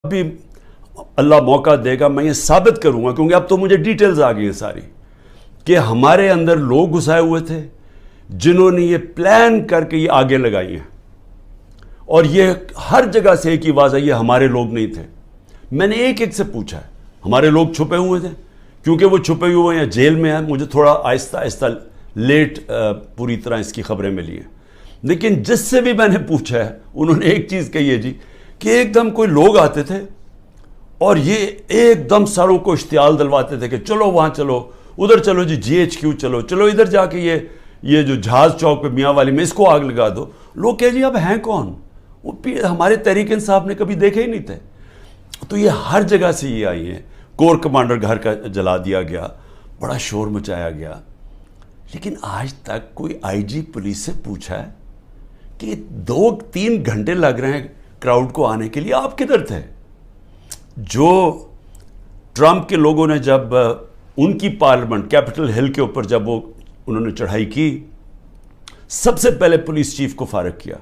بھی اللہ موقع دے گا میں یہ ثابت کروں گا، کیونکہ اب تو مجھے ڈیٹیلز آ گئی ہیں ساری، کہ ہمارے اندر لوگ گھسائے ہوئے تھے جنہوں نے یہ پلان کر کے یہ آگے لگائی ہیں، اور یہ ہر جگہ سے ایک ہی آواز آئی، یہ ہمارے لوگ نہیں تھے۔ میں نے ایک ایک سے پوچھا ہے، ہمارے لوگ چھپے ہوئے تھے، کیونکہ وہ چھپے ہوئے ہیں جیل میں ہیں، مجھے تھوڑا آہستہ آہستہ لیٹ پوری طرح اس کی خبریں ملی ہیں، لیکن جس سے بھی میں نے پوچھا ہے انہوں نے ایک چیز کہی ہے جی، کہ ایک دم کوئی لوگ آتے تھے اور یہ ایک دم ساروں کو اشتعال دلواتے تھے کہ چلو وہاں چلو، ادھر چلو جی GHQ چلو، چلو ادھر جا کے یہ جو جہاز چوک پہ میاں والی میں اس کو آگ لگا دو۔ لوگ کہے جی اب ہیں کون، وہ ہمارے تحریک انصاف نے کبھی دیکھے ہی نہیں تھے۔ تو یہ ہر جگہ سے یہ آئی ہیں، کور کمانڈر گھر کا جلا دیا گیا، بڑا شور مچایا گیا، لیکن آج تک کوئی IG پولیس سے پوچھا ہے کہ 2-3 گھنٹے لگ رہے ہیں کراؤڈ کو آنے کے لیے، آپ کدھر تھے؟ جو ٹرمپ کے لوگوں نے جب ان کی پارلیمنٹ کیپٹل ہل کے اوپر جب انہوں نے چڑھائی کی، سب سے پہلے پولیس چیف کو فارغ کیا،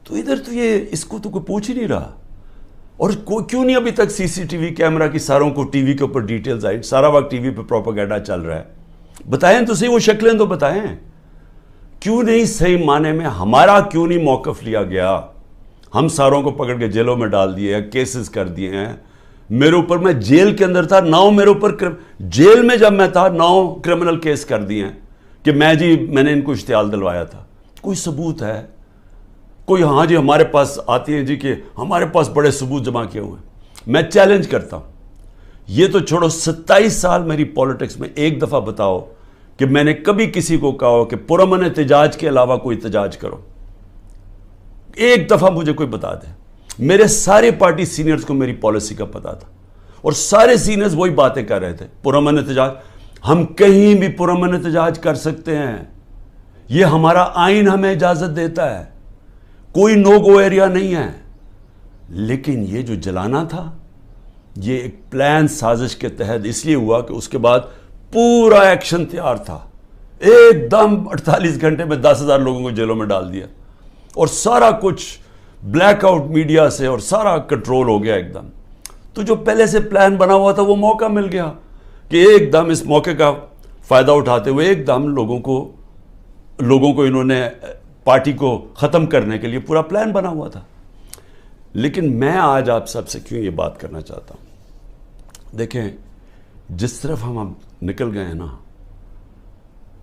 تو ادھر تو یہ اس کو تو کوئی پوچھ ہی نہیں رہا۔ اور کیوں نہیں ابھی تک CCTV کیمرہ کی ساروں کو ٹی وی کے اوپر ڈیٹیلز آئی، سارا وقت ٹی وی پہ پروپیگنڈا چل رہا ہے؟ بتائیں تو صحیح، وہ شکلیں تو بتائیں، کیوں نہیں صحیح معنی میں ہمارا کیوں نہیں موقف لیا گیا؟ ہم ساروں کو پکڑ کے جیلوں میں ڈال دیے ہیں، کیسز کر دیے ہیں، میرے اوپر، میں جیل کے اندر تھا، 9 میرے اوپر جیل میں جب میں تھا 9 کرمنل کیس کر دیے ہیں کہ میں نے ان کو اشتعال دلوایا تھا۔ کوئی ثبوت ہے؟ کوئی ہاں جی ہمارے پاس آتی ہیں جی کہ ہمارے پاس بڑے ثبوت جمع کیے ہوئے ہیں۔ میں چیلنج کرتا ہوں، یہ تو چھوڑو 27 سال میری پولیٹکس میں ایک دفعہ بتاؤ کہ میں نے کبھی کسی کو کہا ہو کہ پرامن احتجاج کے علاوہ کوئی احتجاج کرو، ایک دفعہ مجھے کوئی بتا دے۔ میرے سارے پارٹی سینئرز کو میری پالیسی کا پتا تھا، اور سارے سینئرز وہی باتیں کر رہے تھے، پرامن احتجاج، ہم کہیں بھی پرامن احتجاج کر سکتے ہیں، یہ ہمارا آئین ہمیں اجازت دیتا ہے، کوئی نو گو ایریا نہیں ہے۔ لیکن یہ جو جلانا تھا یہ ایک پلان سازش کے تحت اس لیے ہوا کہ اس کے بعد پورا ایکشن تیار تھا، ایک دم 48 گھنٹے میں 10,000 لوگوں کو جیلوں میں ڈال دیا، اور سارا کچھ بلیک آؤٹ میڈیا سے اور سارا کنٹرول ہو گیا ایک دم۔ تو جو پہلے سے پلان بنا ہوا تھا وہ موقع مل گیا کہ ایک دم اس موقع کا فائدہ اٹھاتے ہوئے ایک دم لوگوں کو انہوں نے پارٹی کو ختم کرنے کے لیے پورا پلان بنا ہوا تھا۔ لیکن میں آج آپ سب سے کیوں یہ بات کرنا چاہتا ہوں، دیکھیں جس طرف ہم اب نکل گئے ہیں نا،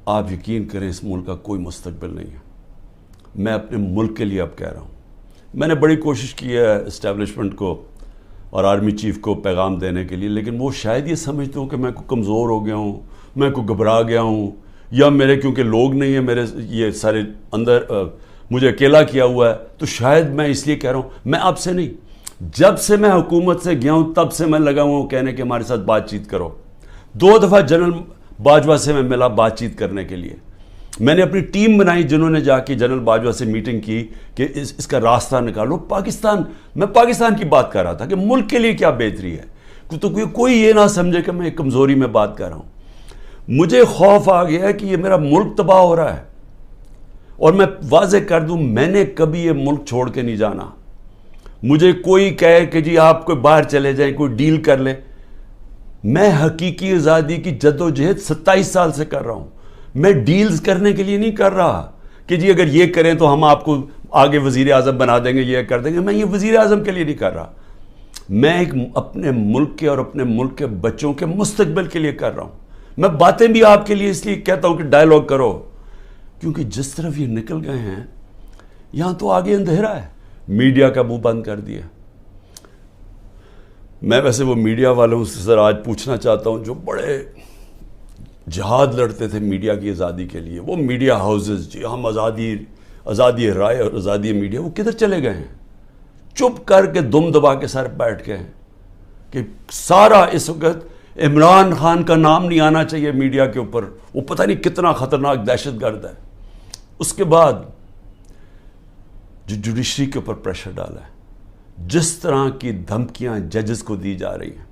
آپ یقین کریں اس ملک کا کوئی مستقبل نہیں ہے۔ میں اپنے ملک کے لیے اب کہہ رہا ہوں، میں نے بڑی کوشش کی ہے اسٹیبلشمنٹ کو اور آرمی چیف کو پیغام دینے کے لیے، لیکن وہ شاید یہ سمجھتے ہوں کہ میں کو کمزور ہو گیا ہوں، میں کو گھبرا گیا ہوں، یا میرے کیونکہ لوگ نہیں ہیں، میرے یہ سارے اندر مجھے اکیلا کیا ہوا ہے، تو شاید میں اس لیے کہہ رہا ہوں۔ میں آپ سے نہیں، جب سے میں حکومت سے گیا ہوں تب سے میں لگا ہوا ہوں کہنے کہ ہمارے ساتھ بات چیت کرو۔ 2 دفعہ جنرل باجوہ سے میں ملا بات چیت کرنے کے لیے، میں نے اپنی ٹیم بنائی جنہوں نے جا کے جنرل باجوہ سے میٹنگ کی کہ اس کا راستہ نکالو۔ میں پاکستان کی بات کر رہا تھا کہ ملک کے لیے کیا بہتری ہے، تو کوئی یہ نہ سمجھے کہ میں ایک کمزوری میں بات کر رہا ہوں۔ مجھے خوف آ گیا ہے کہ یہ میرا ملک تباہ ہو رہا ہے، اور میں واضح کر دوں میں نے کبھی یہ ملک چھوڑ کے نہیں جانا۔ مجھے کوئی کہے کہ جی آپ کوئی باہر چلے جائیں، کوئی ڈیل کر لے، میں حقیقی آزادی کی جدوجہد 27 سال سے کر رہا ہوں۔ میں ڈیلز کرنے کے لیے نہیں کر رہا کہ جی اگر یہ کریں تو ہم آپ کو آگے وزیر اعظم بنا دیں گے، یہ کر دیں گے۔ میں یہ وزیر اعظم کے لیے نہیں کر رہا، میں ایک اپنے ملک کے اور اپنے ملک کے بچوں کے مستقبل کے لیے کر رہا ہوں۔ میں باتیں بھی آپ کے لیے اس لیے کہتا ہوں کہ ڈائیلاگ کرو، کیونکہ جس طرف یہ نکل گئے ہیں یہاں تو آگے اندھیرا ہے۔ میڈیا کا منہ بند کر دیا۔ میں ویسے وہ میڈیا والوں سے ذرا آج پوچھنا چاہتا ہوں جو بڑے جہاد لڑتے تھے میڈیا کی آزادی کے لیے، وہ میڈیا ہاؤسز جی ہم آزادی رائے اور آزادی میڈیا، وہ کدھر چلے گئے ہیں؟ چپ کر کے دم دبا کے سر بیٹھ گئے ہیں کہ سارا اس وقت عمران خان کا نام نہیں آنا چاہیے میڈیا کے اوپر، وہ پتہ نہیں کتنا خطرناک دہشت گرد ہے۔ اس کے بعد جو جوڈیشری کے اوپر پریشر ڈالا ہے، جس طرح کی دھمکیاں ججز کو دی جا رہی ہیں،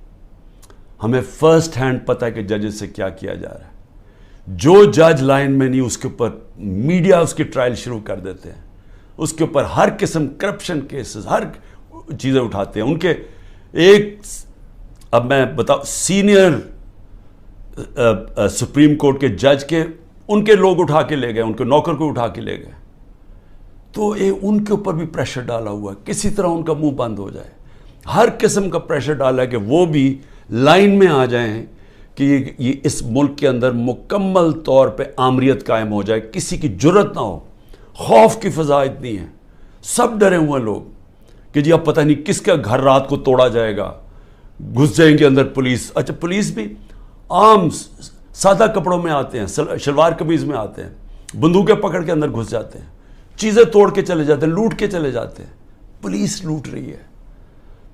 ہمیں فرسٹ ہینڈ پتہ ہے کہ ججز سے کیا کیا جا رہا ہے۔ جو جج لائن میں نہیں اس کے اوپر میڈیا اس کی ٹرائل شروع کر دیتے ہیں، اس کے اوپر ہر قسم کرپشن کیسز، ہر چیزیں اٹھاتے ہیں ان کے ایک، اب میں بتاؤں، سینئر سپریم کورٹ کے جج کے ان کے لوگ اٹھا کے لے گئے، ان کے نوکر کو اٹھا کے لے گئے، تو ان کے اوپر بھی پریشر ڈالا ہوا ہے کسی طرح ان کا منہ بند ہو جائے. ہر قسم کا پریشر ڈالا ہے کہ وہ بھی لائن میں آ جائیں کہ یہ اس ملک کے اندر مکمل طور پہ آمریت قائم ہو جائے، کسی کی جرت نہ ہو. خوف کی فضا اتنی ہے، سب ڈرے ہوئے ہیں لوگ کہ جی اب پتہ نہیں کس کا گھر رات کو توڑا جائے گا، گھس جائیں گے اندر پولیس. اچھا پولیس بھی عام سادہ کپڑوں میں آتے ہیں، شلوار قمیض میں آتے ہیں، بندوقیں پکڑ کے اندر گھس جاتے ہیں، چیزیں توڑ کے چلے جاتے ہیں، لوٹ کے چلے جاتے ہیں. پولیس لوٹ رہی ہے.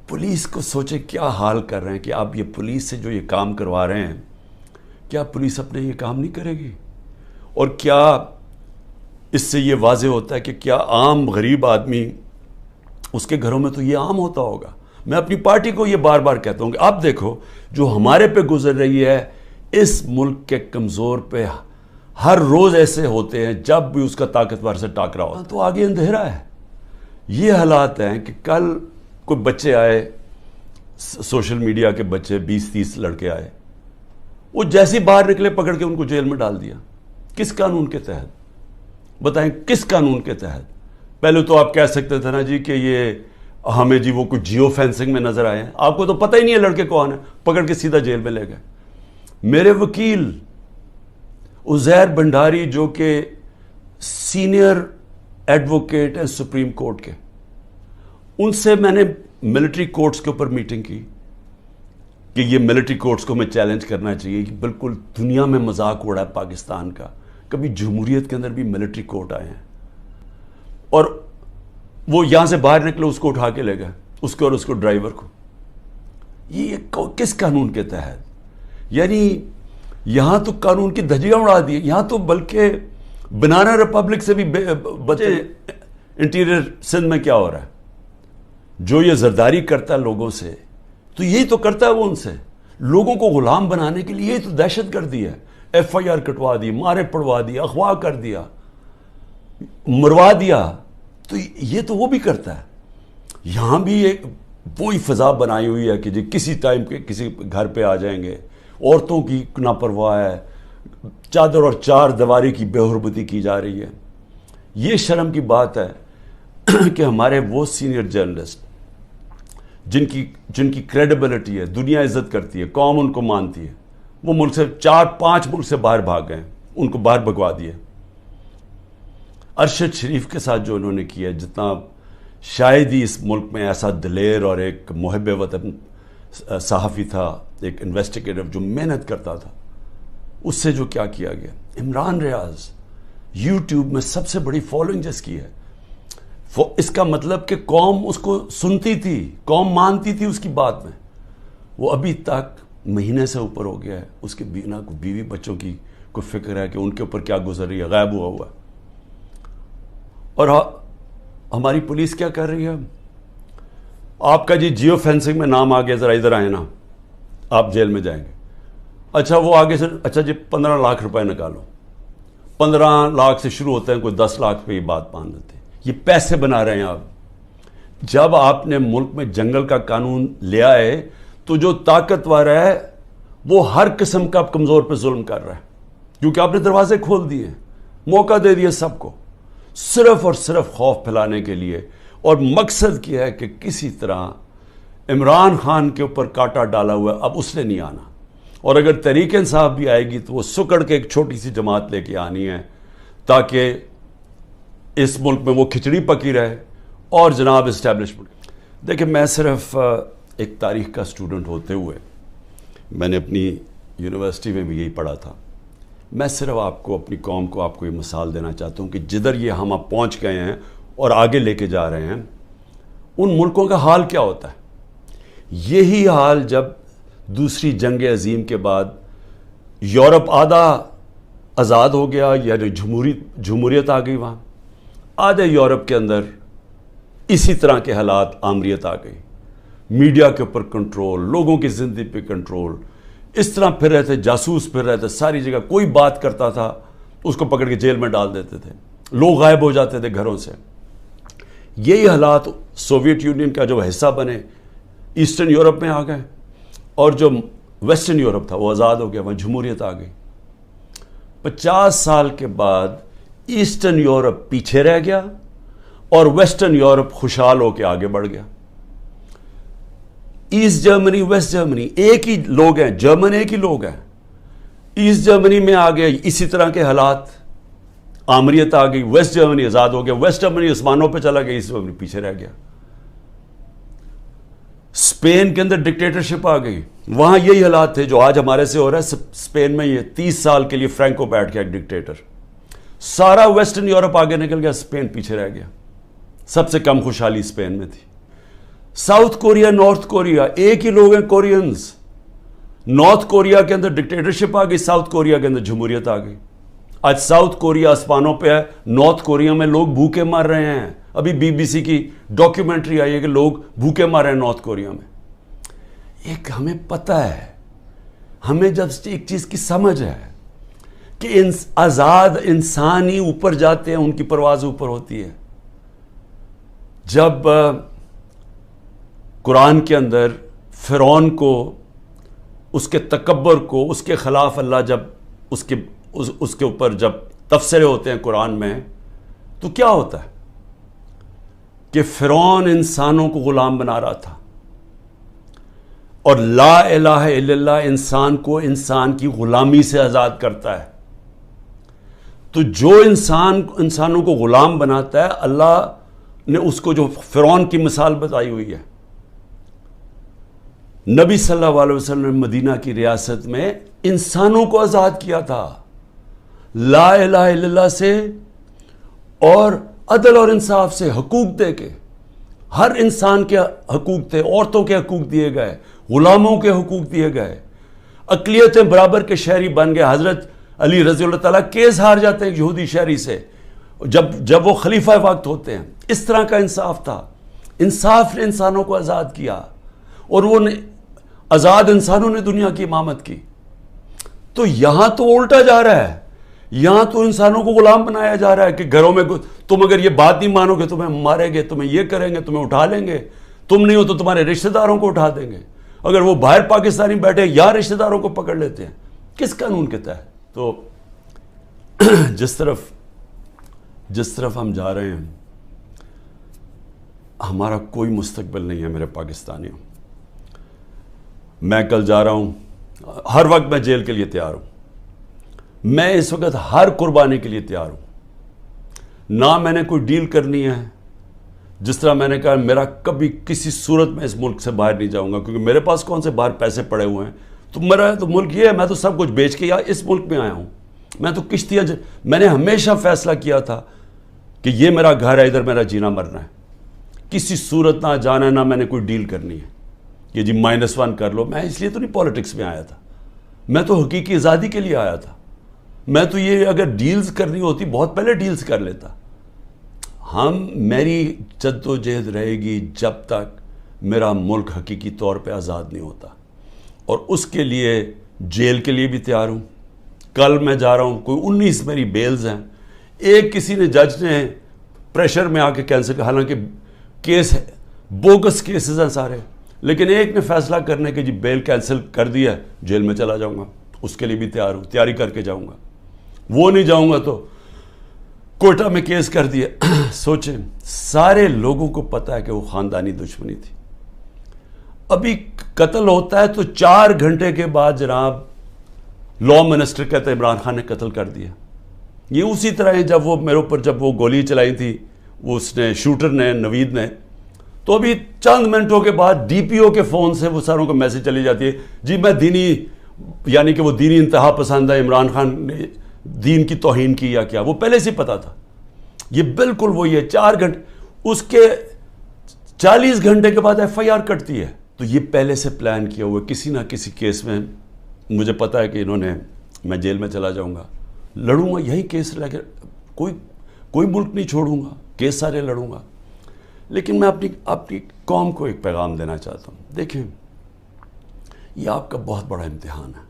پولیس کو سوچے کیا حال کر رہے ہیں کہ آپ یہ پولیس سے جو یہ کام کروا رہے ہیں، کیا پولیس اپنے یہ کام نہیں کرے گی؟ اور کیا اس سے یہ واضح ہوتا ہے کہ کیا عام غریب آدمی، اس کے گھروں میں تو یہ عام ہوتا ہوگا. میں اپنی پارٹی کو یہ بار بار کہتا ہوں کہ آپ دیکھو جو ہمارے پہ گزر رہی ہے، اس ملک کے کمزور پہ ہر روز ایسے ہوتے ہیں جب بھی اس کا طاقتور سے ٹاکرا ہوتا ہے تو آگے اندھیرا ہے. یہ حالات ہیں کہ کل کوئی بچے آئے، سوشل میڈیا کے بچے 20-30 لڑکے آئے، وہ جیسے باہر نکلے پکڑ کے ان کو جیل میں ڈال دیا. کس قانون کے تحت؟ بتائیں کس قانون کے تحت؟ پہلے تو آپ کہہ سکتے تھے نا جی کہ یہ ہمیں جی وہ کچھ جیو فینسنگ میں نظر آئے ہیں، آپ کو تو پتہ ہی نہیں ہے لڑکے کون ہیں، پکڑ کے سیدھا جیل میں لے گئے. میرے وکیل عزیر بھنڈاری جو کہ سینئر ایڈوکیٹ ہیں سپریم کورٹ کے، ان سے میں نے ملٹری کورٹس کے اوپر میٹنگ کی کہ یہ ملٹری کورٹس کو میں چیلنج کرنا چاہیے کہ بالکل دنیا میں مذاق اڑا ہے پاکستان کا، کبھی جمہوریت کے اندر بھی ملٹری کورٹ آئے ہیں. اور وہ یہاں سے باہر نکلے، اس کو اٹھا کے لے گئے، اس کو اور اس کو ڈرائیور کو. یہ کس قانون کے تحت؟ یعنی یہاں تو قانون کی دھجیاں اڑا دی، یہاں تو بلکہ بنانا ریپبلک سے بھی بچے. انٹیریئر سندھ میں کیا ہو رہا ہے؟ جو یہ زرداری کرتا ہے لوگوں سے، تو یہی تو کرتا ہے وہ ان سے، لوگوں کو غلام بنانے کے لیے. یہی تو دہشت گردی ہے. FIR کٹوا دی، مارے پڑوا دی، اغوا کر دیا، مروا دیا. تو یہ تو وہ بھی کرتا ہے. یہاں بھی ایک وہی فضا بنائی ہوئی ہے کہ جی کسی ٹائم کے کسی گھر پہ آ جائیں گے، عورتوں کی لاپرواہ ہے، چادر اور چار دیواری کی بے حرمتی کی جا رہی ہے. یہ شرم کی بات ہے کہ ہمارے وہ سینئر جرنلسٹ جن کی کریڈیبلٹی ہے، دنیا عزت کرتی ہے، قوم ان کو مانتی ہے، وہ ملک سے 4-5 ملک سے باہر بھاگ گئے، ان کو باہر بھگوا دیے. ارشد شریف کے ساتھ جو انہوں نے کیا، جتنا شاید ہی اس ملک میں ایسا دلیر اور ایک محب وطن صحافی تھا، ایک انویسٹیگیٹر جو محنت کرتا تھا، اس سے جو کیا کیا گیا. عمران ریاض یوٹیوب میں سب سے بڑی فالوئنگ جس کی ہے، اس کا مطلب کہ قوم اس کو سنتی تھی، قوم مانتی تھی اس کی بات میں. وہ ابھی تک مہینے سے اوپر ہو گیا ہے، اس کے بیوی بچوں کی کوئی فکر ہے کہ ان کے اوپر کیا گزر رہی ہے، غائب ہوا. اور ہماری پولیس کیا کر رہی ہے؟ آپ کا جی جیو فینسنگ میں نام آ گیا، ذرا ادھر آئے نا، آپ جیل میں جائیں گے. اچھا وہ آگے سے اچھا جی 15 لاکھ روپے نکالو. 15 لاکھ سے شروع ہوتے ہیں، کوئی 10 لاکھ پہ یہ بات مان لیتے ہیں. یہ پیسے بنا رہے ہیں آپ. جب آپ نے ملک میں جنگل کا قانون لیا ہے تو جو طاقتور ہے وہ ہر قسم کا کمزور پہ ظلم کر رہا ہے، کیونکہ آپ نے دروازے کھول دیے، موقع دے دیے سب کو، صرف اور صرف خوف پھیلانے کے لیے. اور مقصد کیا ہے کہ کسی طرح عمران خان کے اوپر کاٹا ڈالا ہوا ہے، اب اس نے نہیں آنا. اور اگر تحریک انصاف بھی آئے گی تو وہ سکڑ کے ایک چھوٹی سی جماعت لے کے آنی ہے تاکہ اس ملک میں وہ کھچڑی پکی رہے اور جناب اسٹیبلشمنٹ. دیکھیں میں صرف ایک تاریخ کا اسٹوڈنٹ ہوتے ہوئے میں نے اپنی یونیورسٹی میں بھی یہی پڑھا تھا. میں صرف آپ کو، اپنی قوم کو، آپ کو یہ مثال دینا چاہتا ہوں کہ جدھر یہ ہم اب پہنچ گئے ہیں اور آگے لے کے جا رہے ہیں، ان ملکوں کا حال کیا ہوتا ہے. یہی حال جب دوسری جنگ عظیم کے بعد یورپ آدھا آزاد ہو گیا، یعنی جمہوریت آ گئی، وہاں آدھے یورپ کے اندر اسی طرح کے حالات، آمریت آ گئی، میڈیا کے اوپر کنٹرول، لوگوں کی زندگی پہ کنٹرول. اس طرح پھر رہے تھے، جاسوس پھر رہے تھے ساری جگہ. کوئی بات کرتا تھا اس کو پکڑ کے جیل میں ڈال دیتے تھے، لوگ غائب ہو جاتے تھے گھروں سے. یہی حالات سوویت یونین کا جو حصہ بنے ایسٹرن یورپ میں آ گئے، اور جو ویسٹرن یورپ تھا وہ آزاد ہو گیا، وہاں جمہوریت آ گئی۔ 50 سال کے بعد ایسٹرن یورپ پیچھے رہ گیا اور ویسٹرن یورپ خوشحال ہو کے آگے بڑھ گیا۔ ایسٹ جرمنی ویسٹ جرمنی ایک ہی لوگ ہیں، جرمن ایک ہی لوگ ہیں۔ ایسٹ جرمنی میں آ گئے اسی طرح کے حالات، آمریت آ گئی، ویسٹ جرمنی آزاد ہو گیا، ویسٹ جرمنی آسمانوں پہ چلا گیا، ایسٹ جرمنی پیچھے رہ گیا۔ اسپین کے اندر ڈکٹیٹرشپ آ گئی، وہاں یہی حالات تھے جو آج ہمارے سے ہو رہا ہے۔ اسپین میں یہ 30 سال کے لیے فرینکو بیٹھ گیا ایک ڈکٹیٹر، سارا ویسٹرن یورپ آگے نکل گیا، اسپین پیچھے رہ گیا۔ سب سے کم خوشحالی اسپین میں تھی۔ ساؤتھ کوریا نارتھ کوریا ایک ہی لوگ ہیں، کورینز۔ نارتھ کوریا کے اندر ڈکٹیٹرشپ آ گئی، ساؤتھ کوریا کے اندر جمہوریت آ گئی۔ آج ساؤتھ کوریا آسمانوں پہ ہے، نارتھ کوریا میں لوگ بھوکے مر رہے ہیں۔ ابھی BBC کی ڈاکیومنٹری آئی ہے کہ لوگ بھوکے مر رہے ہیں نارتھ کوریا میں۔ ایک ہمیں پتہ ہے، ہمیں جب ایک چیز کی سمجھ ہے کہ آزاد انسان ہی اوپر جاتے ہیں، ان کی پرواز اوپر ہوتی ہے۔ جب قرآن کے اندر فرعون کو، اس کے تکبر کو، اس کے خلاف اللہ جب اس کے اوپر جب تبصرے ہوتے ہیں قرآن میں، تو کیا ہوتا ہے کہ فرعون انسانوں کو غلام بنا رہا تھا، اور لا الہ الا اللہ انسان کو انسان کی غلامی سے آزاد کرتا ہے۔ تو جو انسانوں کو غلام بناتا ہے، اللہ نے اس کو جو فرعون کی مثال بتائی ہوئی ہے۔ نبی صلی اللہ علیہ وسلم نے مدینہ کی ریاست میں انسانوں کو آزاد کیا تھا لا الہ الا اللہ سے، اور عدل اور انصاف سے، حقوق دے کے۔ ہر انسان کے حقوق تھے، عورتوں کے حقوق دیے گئے، غلاموں کے حقوق دیے گئے، اقلیتیں برابر کے شہری بن گئے۔ حضرت علی رضی اللہ تعالیٰ کیس ہار جاتے ہیں یہودی شہری سے جب وہ خلیفہ وقت ہوتے ہیں۔ اس طرح کا انصاف تھا۔ انصاف نے انسانوں کو آزاد کیا، اور وہ آزاد انسانوں نے دنیا کی امامت کی۔ تو یہاں تو الٹا جا رہا ہے، یہاں تو انسانوں کو غلام بنایا جا رہا ہے کہ گھروں میں تم اگر یہ بات نہیں مانو گے تمہیں ماریں گے، تمہیں یہ کریں گے، تمہیں اٹھا لیں گے، تم نہیں ہو تو تمہارے رشتہ داروں کو اٹھا دیں گے۔ اگر وہ باہر پاکستانی بیٹھے یا رشتہ داروں کو پکڑ لیتے ہیں، کس قانون کے تحت؟ تو جس طرف ہم جا رہے ہیں، ہمارا کوئی مستقبل نہیں ہے میرے پاکستانیوں۔ میں کل جا رہا ہوں، ہر وقت میں جیل کے لیے تیار ہوں، میں اس وقت ہر قربانی کے لیے تیار ہوں۔ نہ میں نے کوئی ڈیل کرنی ہے، جس طرح میں نے کہا میرا کبھی کسی صورت میں اس ملک سے باہر نہیں جاؤں گا، کیونکہ میرے پاس کون سے باہر پیسے پڑے ہوئے ہیں۔ تو میرا تو ملک یہ ہے، میں تو سب کچھ بیچ کے اس ملک میں آیا ہوں۔ میں تو کشتیاں میں نے ہمیشہ فیصلہ کیا تھا کہ یہ میرا گھر ہے، ادھر میرا جینا مرنا ہے، کسی صورت نہ جانا ہے، نہ میں نے کوئی ڈیل کرنی ہے کہ جی -1 کر لو۔ میں اس لیے تو نہیں پالیٹکس میں آیا تھا، میں تو حقیقی آزادی کے لیے آیا تھا۔ میں تو یہ اگر ڈیلز کرنی ہوتی بہت پہلے ڈیلز کر لیتا۔ میری جد و جہد رہے گی جب تک میرا ملک حقیقی طور پہ آزاد نہیں ہوتا، اور اس کے لیے جیل کے لیے بھی تیار ہوں۔ کل میں جا رہا ہوں، کوئی 19 میری بیلز ہیں۔ ایک کسی نے جج نے پریشر میں آ کے کینسل کیا، حالانکہ کیس ہے، بوگس کیسز ہیں سارے، لیکن ایک نے فیصلہ کرنے کے جی بیل کینسل کر دیا، جیل میں چلا جاؤں گا، اس کے لیے بھی تیار ہوں، تیاری کر کے جاؤں گا۔ وہ نہیں جاؤں گا تو کوئٹہ میں کیس کر دیا۔ سوچیں، سارے لوگوں کو پتہ ہے کہ وہ خاندانی دشمنی تھی۔ ابھی قتل ہوتا ہے تو 4 گھنٹے کے بعد جناب لا منسٹر کہتے ہیں عمران خان نے قتل کر دیا۔ یہ اسی طرح ہے جب وہ میرے اوپر جب وہ گولی چلائی تھی اس نے، شوٹر نے، نوید نے، تو ابھی چند منٹوں کے بعد DPO کے فون سے وہ ساروں کو میسج چلی جاتی ہے، جی میں دینی، یعنی کہ وہ دینی انتہا پسند ہے، عمران خان نے دین کی توہین کی یا کیا، وہ پہلے سے پتا تھا۔ یہ بالکل وہی ہے، 4 گھنٹے، اس کے 40 گھنٹے کے بعد FIR کٹتی ہے۔ تو یہ پہلے سے پلان کیا ہوا ہے، کسی نہ کسی کیس میں مجھے پتا ہے کہ انہوں نے، میں جیل میں چلا جاؤں گا، لڑوں گا یہی کیس لے کے، کوئی ملک نہیں چھوڑوں گا، کیس سارے لڑوں گا۔ لیکن میں اپنی قوم کو ایک پیغام دینا چاہتا ہوں، دیکھیں یہ آپ کا بہت بڑا امتحان ہے،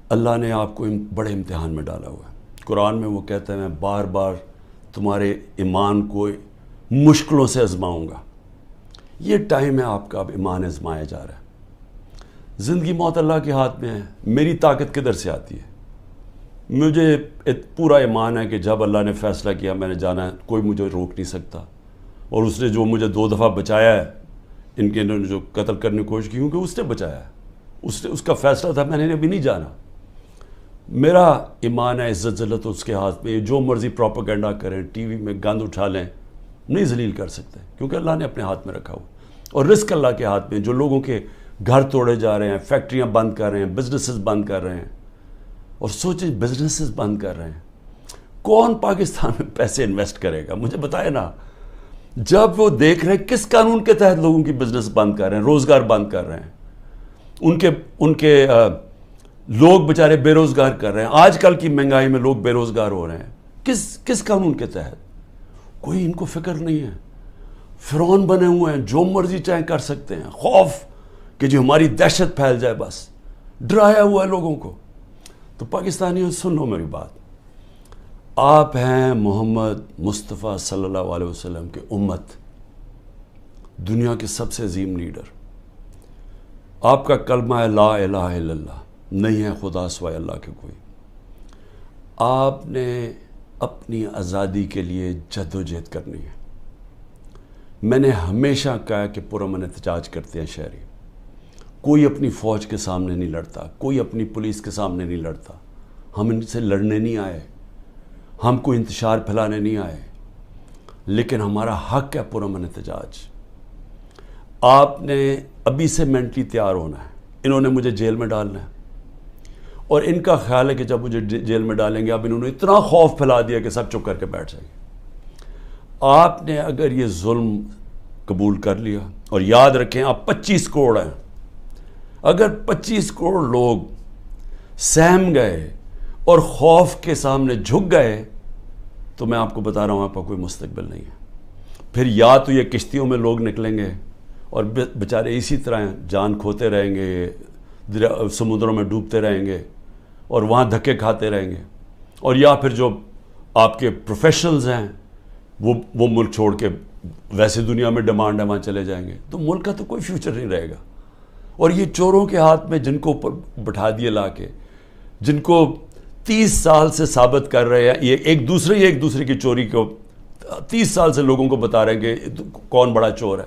اللہ نے آپ کو بڑے امتحان میں ڈالا ہوا ہے۔ قرآن میں وہ کہتا ہے میں بار بار تمہارے ایمان کو مشکلوں سے آزماؤں گا. یہ ٹائم ہے آپ کا، اب ایمان آزمایا جا رہا ہے. زندگی موت اللہ کے ہاتھ میں ہے. میری طاقت کدھر سے آتی ہے؟ مجھے پورا ایمان ہے کہ جب اللہ نے فیصلہ کیا میں نے جانا ہے، کوئی مجھے روک نہیں سکتا. اور اس نے جو مجھے 2 دفعہ بچایا ہے، انہوں نے جو قتل کرنے کی کوشش کی، کیونکہ اس نے بچایا ہے، اس کا فیصلہ تھا، میں نے ابھی نہیں جانا. میرا ایمان ہے، عزت ذلت اس کے ہاتھ میں. جو مرضی پروپیگنڈا کریں، ٹی وی میں گند اٹھا لیں، نہیں ذلیل کر سکتے، کیونکہ اللہ نے اپنے ہاتھ میں رکھا ہوا. اور رزق اللہ کے ہاتھ میں. جو لوگوں کے گھر توڑے جا رہے ہیں، فیکٹریاں بند کر رہے ہیں، بزنسز بند کر رہے ہیں. اور سوچیں بزنسز بند کر رہے ہیں، کون پاکستان میں پیسے انویسٹ کرے گا؟ مجھے بتائے نا. جب وہ دیکھ رہے ہیں کس قانون کے تحت لوگوں کی بزنس بند کر رہے ہیں، روزگار بند کر رہے ہیں، ان کے لوگ بیچارے بے روزگار کر رہے ہیں. آج کل کی مہنگائی میں لوگ بے روزگار ہو رہے ہیں، کس قانون کے تحت؟ کوئی ان کو فکر نہیں ہے. فرعون بنے ہوئے ہیں، جو مرضی چاہیں کر سکتے ہیں. خوف کہ جو ہماری دہشت پھیل جائے، بس ڈرایا ہوا ہے لوگوں کو. تو پاکستانیوں سن لو میری بات. آپ ہیں محمد مصطفیٰ صلی اللہ علیہ وسلم کے امت، دنیا کے سب سے عظیم لیڈر. آپ کا کلمہ ہے لا الہ الا اللہ، نہیں ہے خدا سوائے اللہ کے کوئی. آپ نے اپنی آزادی کے لیے جد و جہد کرنی ہے. میں نے ہمیشہ کہا کہ پرامن احتجاج کرتے ہیں شہری. کوئی اپنی فوج کے سامنے نہیں لڑتا، کوئی اپنی پولیس کے سامنے نہیں لڑتا. ہم ان سے لڑنے نہیں آئے، ہم کوئی انتشار پھیلانے نہیں آئے، لیکن ہمارا حق ہے پرامن احتجاج. آپ نے ابھی سے مینٹلی تیار ہونا ہے. انہوں نے مجھے جیل میں ڈالنا ہے، اور ان کا خیال ہے کہ جب مجھے جیل میں ڈالیں گے، اب انہوں نے اتنا خوف پھیلا دیا کہ سب چپ کر کے بیٹھ جائیں گے. آپ نے اگر یہ ظلم قبول کر لیا، اور یاد رکھیں آپ 25 کروڑ ہیں، اگر 25 کروڑ لوگ سہم گئے اور خوف کے سامنے جھک گئے، تو میں آپ کو بتا رہا ہوں آپ کا کوئی مستقبل نہیں ہے. پھر یا تو یہ کشتیوں میں لوگ نکلیں گے اور بیچارے اسی طرح جان کھوتے رہیں گے، سمندروں میں ڈوبتے رہیں گے اور وہاں دھکے کھاتے رہیں گے، اور یا پھر جو آپ کے پروفیشنلز ہیں وہ ملک چھوڑ کے ویسے دنیا میں ڈیمانڈ ہے وہاں چلے جائیں گے. تو ملک کا تو کوئی فیوچر نہیں رہے گا. اور یہ چوروں کے ہاتھ میں جن کو اوپر بٹھا دیے لا کے، جن کو 30 سال سے ثابت کر رہے ہیں، یہ ایک دوسرے کی چوری کو 30 سال سے لوگوں کو بتا رہے ہیں کہ کون بڑا چور ہے.